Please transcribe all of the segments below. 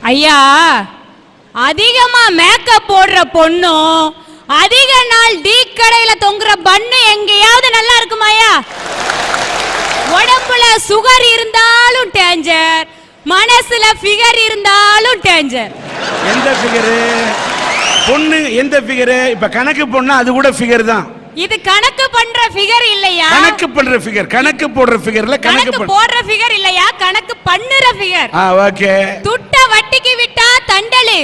ஐயா, அதிகமா மேக்கப் போடுற பொண்ணும் அதிக நாள் டீ கடையில தொங்குற பண்ணு எங்கேயாவது நல்லா இருக்குமாயா? உடம்புல சுகர் இருந்தாலும் டேஞ்சர், மனசுல ஃபிகர் இருந்தாலும் டேஞ்சர். எந்த ஃபிகர் பொண்ணு? எந்த ஃபிகர்? இப்ப கணக்கு பொண்ணு அது கூட ஃபிகர் தான். இது கணக்கு பண்ற ஃபிகர் இல்லையா? கணக்கு பண்ற ஃபிகர், கணக்கு போடுற ஃபிகர்ல கணக்கு போடுற ஃபிகர் இல்லையா, கணக்கு பண்ணுற ஃபிகர். ஓகே. துட்ட வட்டிக்கு விட்டா தண்டலு,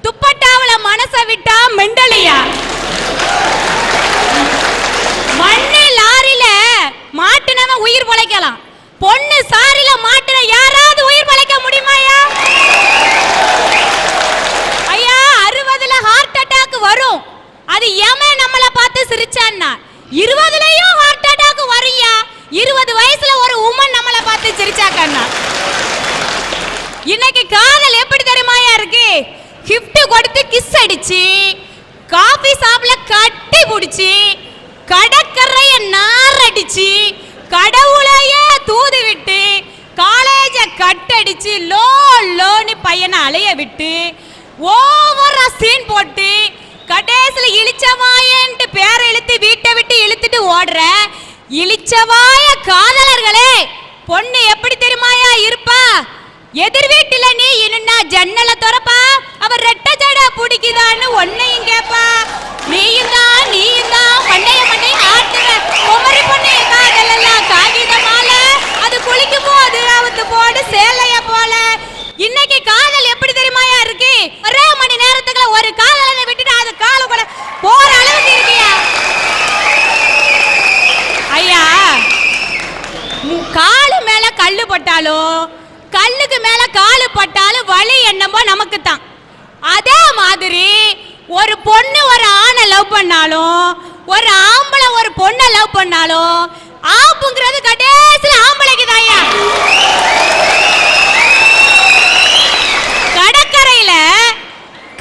துப்பட்டாவுல மனச விட்டா மெண்டலியா? மண்ணு லாரில மாட்டுனவன் உயிர் பொழைக்கலாம், பொண்ணு சாரில மாட்டுன யாராவது உயிர் பொழைக்க முடியுமாயா? ஐயா, 60ல ஹார்ட் அட்டாக் வரும், அது ஏமே நம்மள பார்த்து சிரிச்சான்னா 20லயும் ஹார்ட் அட்டாக் வரும்யா. 20 வயசுல ஒரு உமன் நம்மள பார்த்து சிரிச்சாக்கன்னா. இன்னைக்கு காதல் எப்படி தெரியுமாயா இருக்கு? கிஃப்ட் கொடுத்து கிஸ் அடிச்சு, காபி ஷாப்ல கட்டி புடிச்சு, கடற்கரைய நாரடிச்சு, கடவுளையே தூது விட்டு, காலேஜ கட்டடிச்சு, லோன்னு பையனை அலைய விட்டு, ஓவரா சீன் போட்டு, கடைசில இளிச்சவாயன்ட்டு பேரை இழுத்து வீட்டை விட்டு இழுத்துட்டு ஓடுற இளிச்சவாய காதலர்களே, பொண்ணு எப்படி தெரியுமாயா இருப்பா? எதிர் வீட்டுல நீ இன்னும் ஜன்னல திறப்பா, அவர் ரெட்ட ஜடா பிடிக்குதான்னு ஒன்னையும் கேப்பா. நீயும் தான் மண்டைய ஆட்டுற குமரி பொண்ணு காதல் எல்லாம் காகிதமால, அது குளிக்கும் போது அவுத்து போடு சேலைய போல. இன்னைக்கு காதல் எப்படி தெரியுமாயா இருக்கு? ஒரே மணி நேரத்துக்குள்ள ஒரு காதலனை விட்டுட்டு அது கால கூட போற அளவுக்கு இருக்கியா? ஐயா, காலு மேல கல்லு பட்டாலும் கல்லுக்கு மேல காலு பட்டாலும் வலி என்னமோ நமக்கு தான். அதே மாதிரி ஒரு பொண்ணு ஒரு ஆணை லவ் பண்ணாலும், ஒரு ஆம்பளை ஒரு பொண்ணை லவ் பண்ணாலும், ஆப்புங்கிறது கடைசில ஆம்பளைக்கு தான்யா.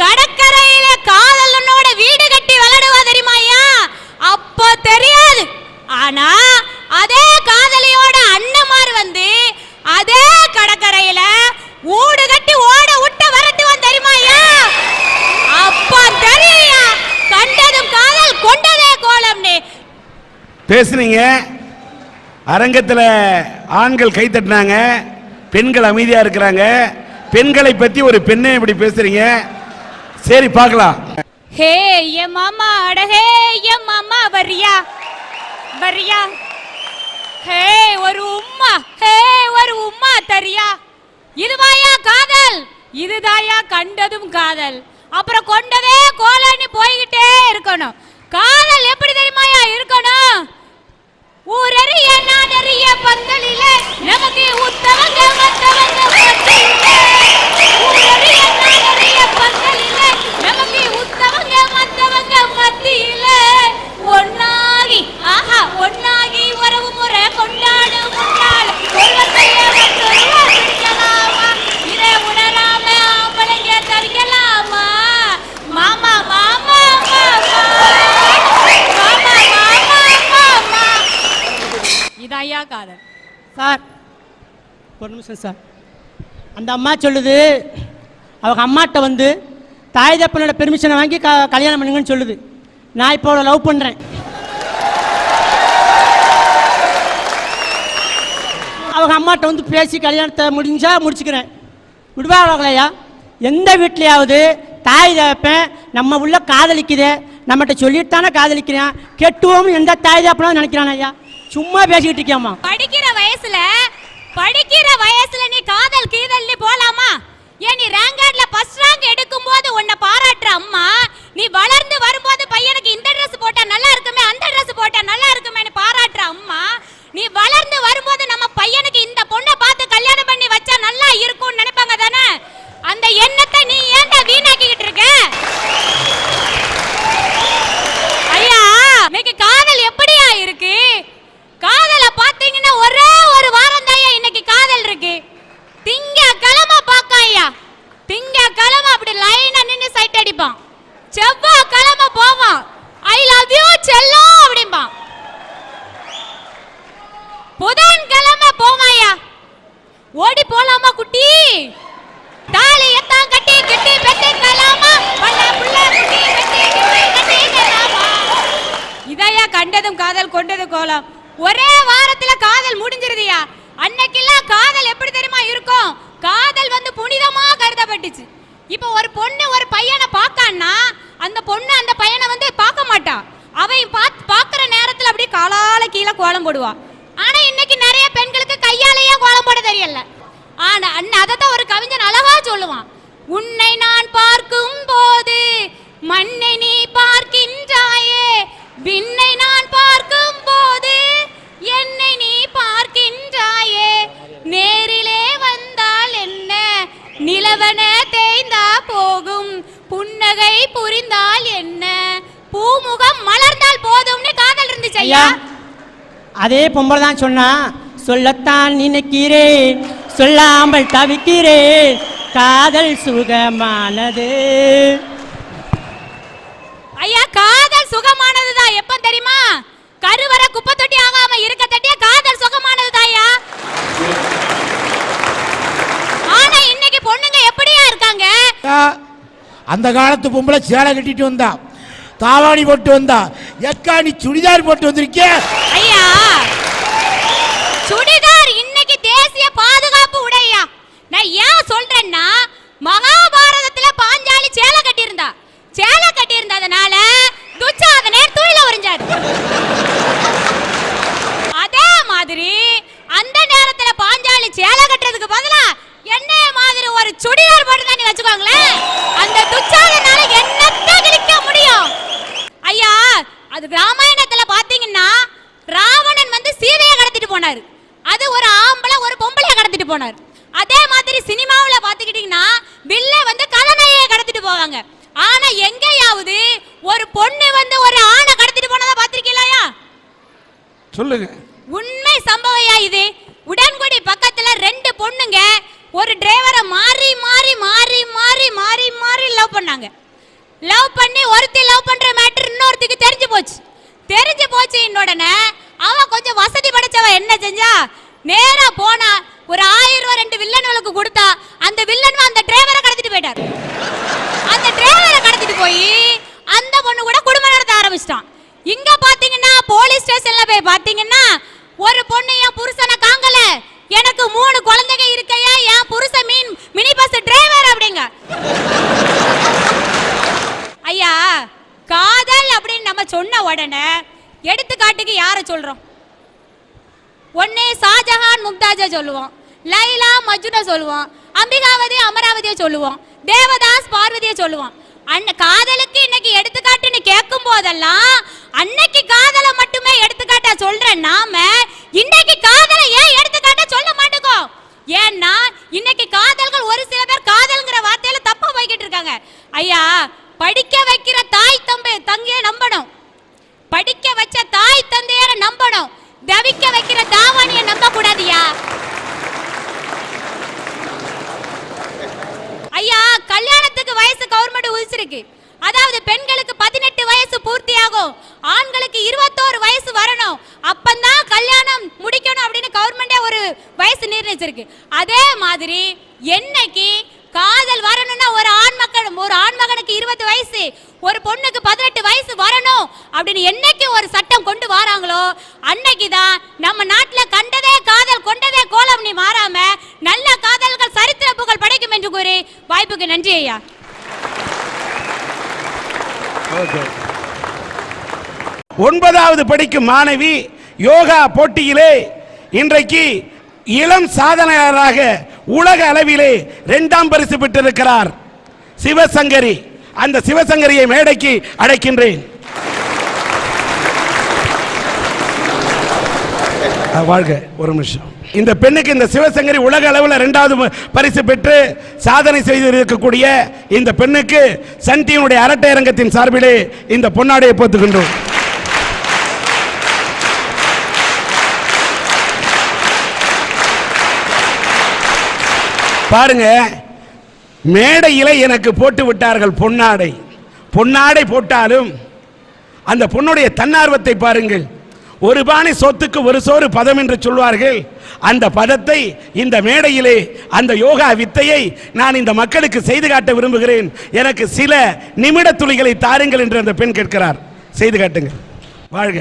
கடற்கரையில காதலனோட வீடு கட்டி விளையாடுவா தெரியுமாயா? அப்போ தெரியாது. ஆனா அதே காதலியோட அண்ணமார் வந்து அதே கடற்கரையில ஊடு கட்டி ஓட விட்டு வரட்டுவான் தெரியுமாயா? அப்போ தெரியா, கண்டதும் காதல் கொண்டதே கோலம்னு பேசுனீங்க. அரங்கத்தில் ஆண்கள் கை தட்டினாங்க, பெண்கள் அமைதியா இருக்கிறாங்க. பெண்களை பத்தி ஒரு பெண்ணை இப்படி பேசுறீங்க, சரி பார்க்கலாம். ஹே ஏ மாமா, அட ஹே ஏ மாமா, வரியா வரியா, ஹே ஒரு உம்மா, ஹே ஒரு உம்மா தரியா. இதுவாயா காதல்? இதுதாயா கண்டதும் காதல், அப்புறம் கொண்டதே கோலன்னு போய்கிட்டே இருக்கணும். காதல் எப்படி தெரியுமாயா இருக்கணும்? ஊரறிய நாடறிய பந்தலில நமக்கு உத்தவங்க மத்தவங்க மத்தியில, ஊரறிய நாடறிய பந்தலில நமக்கு உத்தவங்க மத்தவங்க மத்தியில, ஒன்னாகி ஆஹா ஒன்னாகி உறவு முறை கொண்டாடு முன்னாள் ஒருவர் கைய மற்றொருவர் பிடிக்கலாமா? இதை உணராம ஆம்பளைங்க தரிக்கலாமா? மாமா மாமா மாமா இதாயா காதல். சார் ஒரு நிமிஷம் சார். அந்த அம்மா சொல்லுது, அவங்க அம்மாட்ட வந்து தாய் தப்பனோட பெர்மிஷனை வாங்கி கல்யாணம் பண்ணுங்கன்னு சொல்லுது. நான் இப்போ அவளை லவ் பண்ணுறேன். அவங்க அம்மாட்ட வந்து பேசி கல்யாணத்தை முடிஞ்சா முடிச்சுக்கிறேன். விடுவாங்களையா? எந்த வீட்லையாவது தாய் தப்பேன் நம்ம உள்ள காதலிக்குதே, நம்மகிட்ட சொல்லிட்டு தானே காதலிக்கிறேன், கெட்டுவோம் எந்த தாய் தப்பனும் நினைக்கிறான் ஐயா? சும்மா பேசிக்கிட்டு இருக்கியாமா? படிக்கிற வயசுல நீ காதல் கீதல் போலாமா? ஏன் நீ ரேங்கார்ட்ல ஃபர்ஸ்ட் ரேங்க் எடுக்கும் போது உன்னை பாராட்டுற அம்மா, நீ வளர்ந்து வரும்போது பையனுக்கு இந்த ட்ரெஸ் போட்டா நல்லா இருக்குமே, அந்த ட்ரெஸ் போட்டா நல்லா இருக்குமேன்னு பாராட்டுற அம்மா, நீ வளர்ந்து வரும்போது நம்ம பையனுக்கு இந்த பொண்ணை பார்த்து கல்யாணம் பண்ணி வச்சா நல்லா இருக்கும்னு நினைப்பாங்க தானே? அந்த எண்ணத்தை நீ ஏன்டா வீணாக்கிக்கிட்டு இருக்க? ஐயா, இன்னைக்கு காதல் எப்படியா இருக்கு? காதலை பாத்தீங்கன்னா ஒரே ஒரு வாரம் தான் இன்னைக்கு காதல் இருக்கு. திங்கக்கிழமை பாக்க ஐயா, திங்கக்கிழமை அப்படி லைனா நின்னு சைட் அடிப்பான், செவ்வாய்க்கிழமை போவான் ஐ லவ் யூ செல்லம் அப்படிம்பான், புதன்கிழமை போவாயா ஓடி போலாமா குட்டி தாலி எத்தாங்க கொண்டது கோலம். ஒரே வாரத்துல காதல் முடிஞ்சிருதியா. அன்னைக்கெல்லாம் காதல் எப்படி தெரியுமா இருக்கும்? காதல் வந்து புனிதமா கருதப்பட்டுச்சு. இப்போ ஒரு பொண்ணு ஒரு பையனை பார்க்கான்னா அந்த பொண்ணு அந்த பையனை வந்து பார்க்க மாட்டா. அவன் பார்க்குற நேரத்தில் அப்படியே காலால கீழே கோலம் போடுவா. ஆனா இன்னைக்கு நிறைய பெண்களுக்கு கையாலேயே கோலம் போட தெரியல. ஆனா அதைத்தான் ஒரு கவிஞன் அழகா சொல்லுவான். உன்னை நான் பார்க்கும் போது மண்ணை நீ பார்க்கின்றாயே, விண்ணை நான் பார்க்கும் போது என்னை நீ பார்க்கின்றாயே, நேரிலே வந்தால் என்ன நிலவன தேய்ந்தா போகும், புன்னகை புரிந்தால் என்ன பூமுகம் மலர்ந்தால் போதும்னு காதல் இருந்துச்சு ஐயா. அதே பொம்பளை தான் சொன்னா, சொல்லத்தான் நினைக்கிறேன் சொல்லாமல் தவிக்கிறேன் காதல் சுகமானது. ஐயா காதல் சுகமானதுதான். எப்ப தெரியுமா? கருவறை குப்பை தொட்டி ஆகாம இருக்க தட்டிய காதல் சுகமானதுதான் ஐயா. ஆனா இன்னைக்கு பொண்ணுங்க எப்படியா இருக்காங்க? அந்த காலத்து பொம்பளை சேலை கட்டிட்டு வந்தா, தாவாணி போட்டு வந்தா, எக்கா நீ சுடிதார் போட்டு வந்திருக்க ஐயா. சுடிதார் இன்னைக்கு தேசிய பாதுகாப்பு உடையா. நான் ஏன் சொல்றேன்னா, மகாபாரதத்துல பாஞ்சாலி சேலை கட்டியிருந்தா. சேலை கட்டியிருந்ததுனால துச்சாதனர் தூயில உறிஞ்சாரு. அதே மாதிரி அந்த நேரத்துல பாஞ்சாலி சேலை கட்டுறதுக்கு பதிலா என்ன மாதிரி ஒரு சுடிதார் போட்டு தான் வச்சுக்கோங்களேன், அந்த துச்சாதனால என்னத்தை கிழிக்க முடியும் ஐயா. அது ராமாயணத்துல பாத்தீங்கன்னா ராவணன் வந்து சீதையை கடத்திட்டு போனாரு. அது ஒரு ஆம்பளை ஒரு பொம்பளைய கடத்திட்டு போனார். அதே மாதிரி சினிமாவில் பாத்துக்கிட்டீங்கன்னா வில்ல வந்து கதாநாயகியை கடத்திட்டு போவாங்க. ஆனா எங்கேயாவது ஒரு பொண்ணு வந்து ஒரு ஆணை கடத்திட்டு போனதா பாத்திருக்கீங்களா? சொல்லுங்க. உண்மை சம்பவம் இது. உடன்குடி பக்கத்துல ரெண்டு பொண்ணுங்க ஒரு டிரைவரை மாறி மாறி மாறி மாறி மாறி மாறி லவ் பண்ணாங்க. லவ் பண்ணி ஒருத்தி லவ் பண்ற மேட்டர் இன்னொருத்திக்கு தெரிஞ்சு போச்சு. தெரிஞ்சு போச்சு உடனே அவ கொஞ்சம் வசதி படைச்சவ என்ன செஞ்சா, நேரா போனா ஒரு 1000 ரூபாய் 2 வில்லன்களுக்கு கொடுத்தா. அந்த வில்லன் அந்த டிரைவரை கடத்திட்டு போயிட்டார். அந்த டிரைவரை கடத்திட்டு போய் அந்த பொண்ணு கூட குடும்பம் நடத்த ஆரம்பிச்சிட்டான். இங்க பாத்தீங்கன்னா போலீஸ் ஸ்டேஷன்ல போய் பாத்தீங்கன்னா ஒரு பொண்ணு என் புருஷனை காங்கல, எனக்கு 3 குழந்தைங்க இருக்கையா, என் புருஷன் மினி பஸ் டிரைவர் அப்படிங்க. ஐயா காதல் அப்படின்னு நம்ம சொன்ன உடனே எடுத்துக்காட்டுக்கு யாரை சொல்றோம்? ஒன்னே ஷாஜஹான் மும்தாஜை சொல்லுவோம், லைலா மஜ்னு சொல்லுவோம், அம்பிகாவதி அமராவதியை சொல்லுவோம், தேவதாஸ் பார்வதியை சொல்லுவோம். காதலுக்கு இன்னைக்கு எடுத்துக்காட்டுன்னு கேட்கும் போதெல்லாம் அன்னைக்கு காதலை மட்டுமே எடுத்துக்காட்டா சொல்ற நாம இன்னைக்கு காதலை ஏன் எடுத்துக்காட்டா சொல்ல மாட்டோம்? ஏன்னா இன்னைக்கு காதல்கள் ஒரு சில பேர் காதல்ங்கிற வார்த்தையில தப்பா போய்கிட்டு இருக்காங்க. ஐயா படிக்க வைக்கிற தாய் தந்தையை நம்பணும், படிக்க வச்ச தாய் தந்தையரை நம்பணும், தவிக்க வைக்கிற தாவாணியை நம்ப கூடாதியா. ஐயா கல்யாணத்துக்கு வயசு கவர்மெண்ட் உதிச்சிருக்கு. அதாவது பெண்களுக்கு 18 வயசு பூர்த்தியாகும், ஆண்களுக்கு 21 வயசு வரணும், அப்பந்தான் கல்யாணம் முடிக்கணும் அப்படின்னு கவர்மெண்டே ஒரு வயசு நிர்ணயிச்சிருக்கு. அதே மாதிரி என்னைக்கு காதல் வரணும்னா ஒரு ஆண்மகனுக்கு 20 வயசு, ஒரு பொண்ணுக்கு 18 வயசு வரணும் அப்படின்னு என்னைக்கு ஒரு சட்டம் கொண்டு வராங்களோ அன்னைக்குதான் நம்ம நாட்டுல கண்டதே காதல் கொண்டதே கோலம் நீ மாறாம நல்ல காதல்கள் சரித்திர புகழ் படைக்கும் என்று கூறி வாய்ப்புக்கு நன்றி ஐயா. ஒன்பதாவது படிக்கும் மாணவி யோகா போட்டியிலே இன்றைக்கு இளம் சாதனையாளராக உலக அளவிலே 2ஆம் பரிசு பெற்றிருக்கிறார் சிவசங்கரி. அந்த சிவசங்கரியை மேடைக்கு அழைக்கின்றேன். வாழ்க. ஒரு நிமிஷம். இந்த பெண்ணுக்கு, இந்த சிவசங்கரி உலக அளவில் 2வது பரிசு பெற்று சாதனை செய்திருக்கக்கூடிய இந்த பெண்ணுக்கு சன் டிவியுடைய அரட்டை அரங்கத்தின் சார்பிலே இந்த பொன்னாடையை போத்துகின்றோம். பாருங்க, மேடையில எனக்கு போட்டு விட்டார்கள் பொன்னாடை. பொன்னாடை போட்டாலும் அந்த பொண்ணுடைய தன்னார்வத்தை பாருங்கள். ஒரு பானை சொத்துக்கு ஒரு சோறு பதம் என்று சொல்வார்கள். அந்த பதத்தை இந்த மேடையிலே, அந்த யோகா வித்தையை நான் இந்த மக்களுக்கு செய்து காட்ட விரும்புகிறேன். எனக்கு சில நிமிட துளிகளை தாருங்கள் என்று அந்த பெண் கேட்கிறார். செய்து காட்டுங்க. வாழ்க.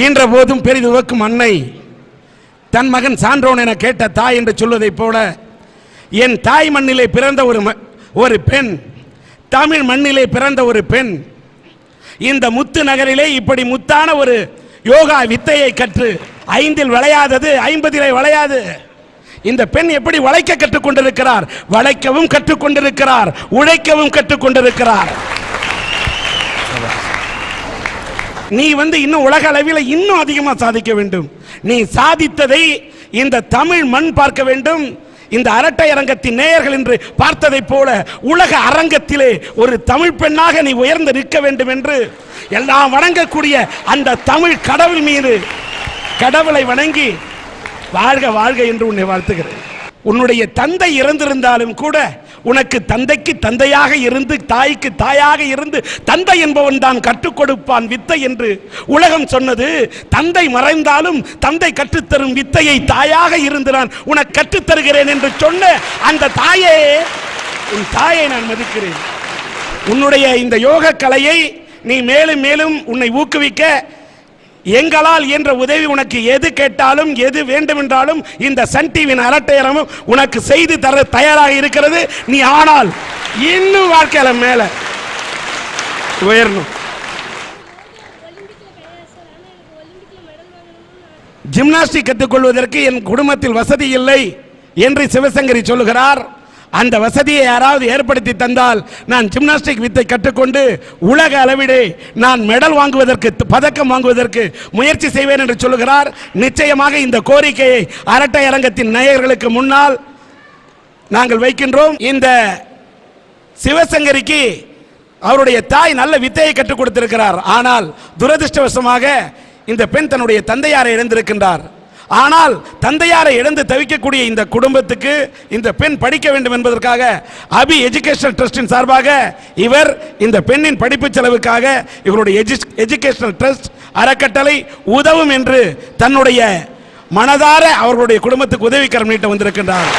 ஈன்ற போதும் பெரிதுவக்கும் அன்னை தன் மகன் சான்றோன் என கேட்ட தாய் என்று சொல்வதைப் போல என் தாய் மண்ணிலே பிறந்த ஒரு பெண், தமிழ் மண்ணிலே பிறந்த ஒரு பெண் இந்த முத்து நகரிலே இப்படி முத்தான ஒரு யோகா வித்தையை கற்று 5இல் விளையாதது 50 விளையாது. இந்த பெண் எப்படி உழைக்க கற்றுக்கொண்டிருக்கிறார், வளைக்கவும் கற்றுக்கொண்டிருக்கிறார், உழைக்கவும் கற்றுக்கொண்டிருக்கிறார். நீ இன்னும் உலக அளவில் இன்னும் அதிகமாக சாதிக்க வேண்டும். நீ சாதித்ததை இந்த தமிழ் மண் பார்க்க வேண்டும். இந்த அரட்டை அரங்கத்தின் நேயர்கள் என்று பார்த்ததை போல உலக அரங்கத்திலே ஒரு தமிழ் பெண்ணாக நீ உயர்ந்து நிற்க வேண்டும் என்று எல்லாம் வணங்கக்கூடிய அந்த தமிழ் கடவுள் மீது கடவுளை வணங்கி வாழ்க வாழ்க என்று உன்னை வாழ்த்துகிறேன். உன்னுடைய தந்தை இறந்திருந்தாலும் கூட உனக்கு தந்தைக்கு தந்தையாக இருந்து தாய்க்கு தாயாக இருந்து தந்தை என்பவன் தான் கற்றுக் கொடுப்பான் வித்தை என்று உலகம் சொன்னது. தந்தை மறைந்தாலும் தந்தை கற்றுத்தரும் வித்தையை தாயாக இருந்து நான் உனக்கு கற்றுத்தருகிறேன் என்று சொன்ன அந்த தாயே, உன் தாயை நான் மதிக்கிறேன். உன்னுடைய இந்த யோக கலையை நீ மேலும் மேலும் உன்னை ஊக்குவிக்க எங்களால் என்ற உதவி உனக்கு எது கேட்டாலும் எது வேண்டுமென்றாலும் இந்த சன் டிவியின் அரட்டையரமும் உனக்கு செய்து தர தயாராக இருக்கிறது. நீ ஆனால் இன்னும் வாழ்க்கையில மேல உயரணும். ஜிம்னாஸ்டிக் கற்றுக்கொள்வதற்கு என் குடும்பத்தில் வசதி இல்லை என்று சிவசங்கரி சொல்லுகிறார். அந்த வசதியை யாராவது ஏற்படுத்தி தந்தால் நான் ஜிம்னாஸ்டிக் வித்தை கற்றுக்கொண்டு உலக அளவிலே நான் மெடல் வாங்குவதற்கு, பதக்கம் வாங்குவதற்கு முயற்சி செய்வேன் என்று சொல்லுகிறார். நிச்சயமாக இந்த கோரிக்கையை அரட்டை அரங்கத்தின் நேயர்களுக்கு முன்னால் நாங்கள் வைக்கின்றோம். இந்த சிவசங்கரிக்கு அவருடைய தாய் நல்ல வித்தையை கற்றுக் கொடுத்திருக்கிறார். ஆனால் துரதிருஷ்டவசமாக இந்த பெண் தன்னுடைய தந்தையாரை இழந்திருக்கின்றார். ஆனால் தந்தையாரை இழந்து தவிக்கக்கூடிய இந்த குடும்பத்துக்கு இந்த பெண் படிக்க வேண்டும் என்பதற்காக அபி எஜுகேஷனல் ட்ரஸ்டின் சார்பாக இவர் இந்த பெண்ணின் படிப்பு செலவுக்காக இவருடைய எஜுகேஷனல் ட்ரஸ்ட் அறக்கட்டளை உதவும் என்று தன்னுடைய மனதார அவர்களுடைய குடும்பத்துக்கு உதவிக்கரம் நீட்ட வந்திருக்கின்றார்.